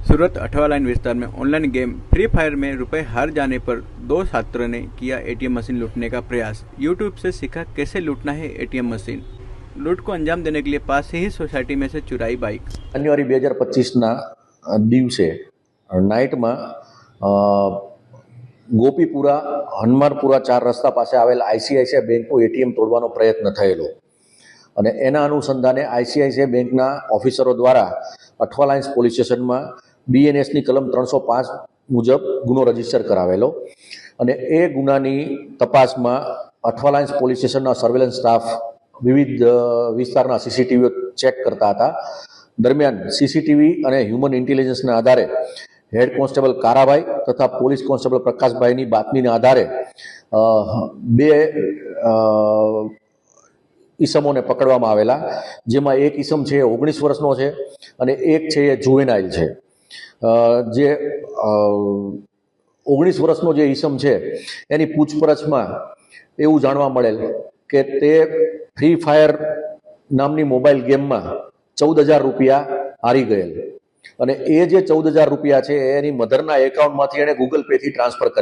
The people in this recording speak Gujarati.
सूरत अठवा लाइन विस्तार में ऑनलाइन गेम फ्री फायर में रुपए हार जाने पर दो छात्रों ने किया एटीएम मशीन लूटने का प्रयास। यूट्यूब से सीखा कैसे लूटना है एटीएम मशीन। लूट को अंजाम देने के लिए पास ही सोसाइटी में से चुराई बाइक। जान्युआरी 2025 दिवसे नाइट में गोपीपुरा हनुमानपुरा 4 रस्ता पास आवेल आईसीआईसीआई बैंक एटीएम तोड़वानो प्रयत्न थयेलो અને એના અનુસંધાને આઈસીઆઈસીઆઈ બેંકના ઓફિસરો દ્વારા અઠવા લાઇન્સ પોલીસ સ્ટેશનમાં બીએનએસની કલમ 305 મુજબ ગુનો રજીસ્ટર કરાવેલો અને એ ગુનાની તપાસમાં અઠવા લાઇન્સ પોલીસ સ્ટેશનના સર્વેલન્સ સ્ટાફ વિવિધ વિસ્તારના સીસીટીવીઓ ચેક કરતા હતા। દરમિયાન સીસીટીવી અને હ્યુમન ઇન્ટેલિજન્સના આધારે હેડ કોન્સ્ટેબલ કારાભાઈ તથા પોલીસ કોન્સ્ટેબલ પ્રકાશભાઈની બાતમીના આધારે બે ઈસમોને પકડવામાં આવેલા, જેમાં એક ઈસમ છે 19 વર્ષનો છે અને એક છે એ જુવેનાઇલ છે। જે 19 વર્ષનો જે ઈસમ છે એની પૂછપરછમાં એવું જાણવા મળેલ કે તે ફ્રી ફાયર નામની મોબાઈલ ગેમમાં 14,000 રૂપિયા હારી ગયેલ અને એ જે 14,000 રૂપિયા છે એની મધરના એકાઉન્ટમાંથી એણે ગૂગલ પેથી ટ્રાન્સફર કરેલ।